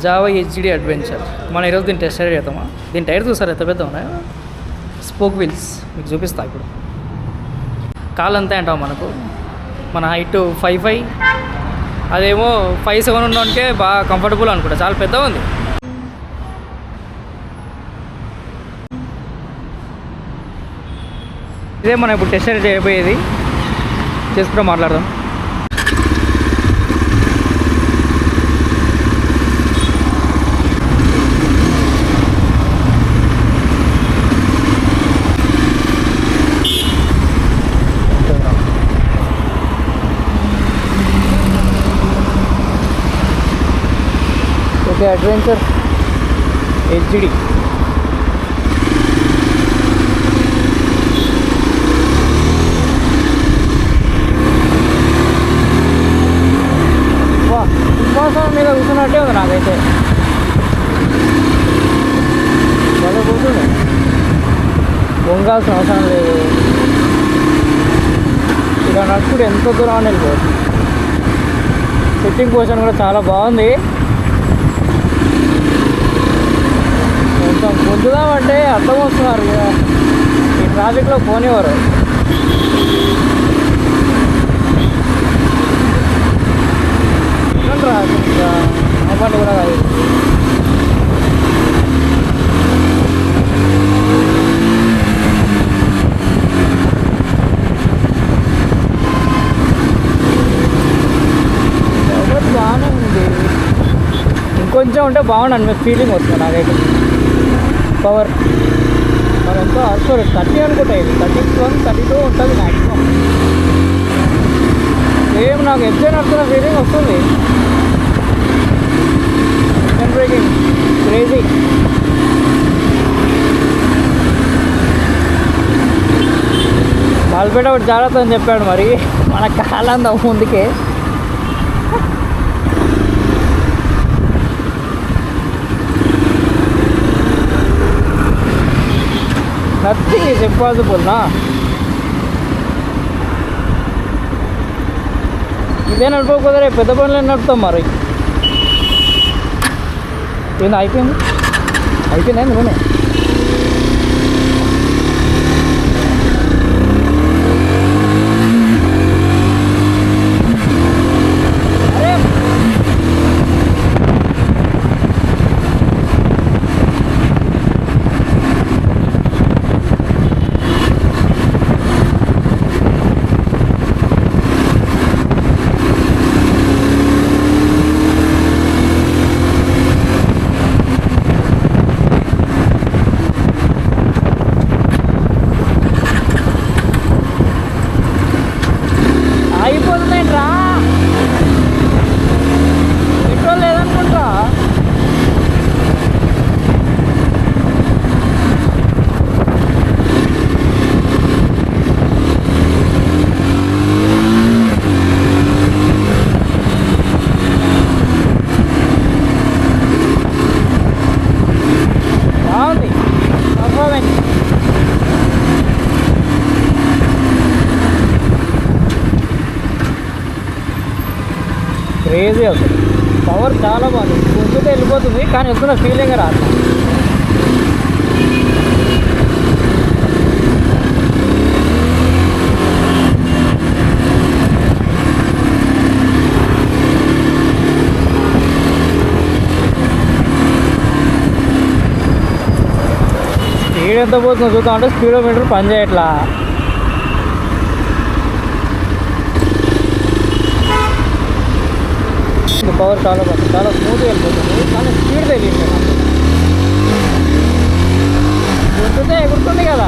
Java HD adventure. మనం ఈరోజు దీన్ని టెస్ట్ రైడ్ చేద్దామా? దీని టైర్ చూసారు ఎంత పెద్ద ఉన్నాయి, స్పోక్ వీల్స్ మీకు చూపిస్తా. ఇప్పుడు కాలు అంతే అంటాం మనకు, మన హైట్ 5'5", అదేమో 5'7" ఉండడానికే బాగా కంఫర్టబుల్ అనుకుంటా, చాలా పెద్దగా ఉంది. ఇదే మనం ఇప్పుడు టెస్ట్ రైడ్ చేయబోయేది, చేసుకుంటూ మాట్లాడదాం. Okay, adventure HD. సింహాసనం మీద కూర్చున్నట్టే ఉంది నాకైతే, బాగా కూర్చుంది, వంగాల్సిన అవసరం లేదు. ఇలా నడుచుకుంటే ఎంతో దూరం అని వెళ్ళిపోవచ్చు. సిట్టింగ్ పొజిషన్ కూడా చాలా బాగుంది. కొంచెం పొద్దుదామంటే అర్థం వస్తున్నారు కదా, ఈ ట్రాఫిక్లో పోనివారు. అవ్వండి కూడా కాదు. బాగానే ఉంది, ఇంకొంచెం ఉంటే బాగుండండి మీకు ఫీలింగ్ వస్తుంది నాకైతే. పవర్ మరి ఎంతో అసలు 30 అనుకుంటా, ఇది 31, 32 ఉంటుంది మ్యాక్సిమం. ఏం నాకు ఎగ్జామ్ నడుతున్న ఫీలింగ్ వస్తుంది. Breaking crazy. బాల్పేట ఒకటి జాగ్రత్త అని చెప్పాడు, మరి మన కాలందా ముందుకే. నథింగ్ ఈజ్ ఇంపాసిబుల్ నా. ఇదే నడపకపోతే రేపు పెద్ద పనులు నడుపుతాం. మరి ఏంది అయిపోయిందా నూనె? అయిపోతుందేంట్రా, పెట్రోల్ లేదనుకుంటా. బాగుంది పర్ఫార్మెన్స్. క్రేజీ అవుతుంది, పవర్ చాలా బాగుంది. కొంచెం వెళ్ళిపోతుంది కానీ వస్తున్న ఫీలింగ్ రాదు. స్పీడ్ ఎంత పోతుందో చూద్దాం అంటే స్పీడోమీటర్ పని చేయట్లా. పవర్ చాలా బాగుంది, చాలా స్మూత్గా వెళ్ళిపోతుంది, కానీ స్పీడ్ తెలియదు. గుర్తుంటే ఎగురుతుంది కదా.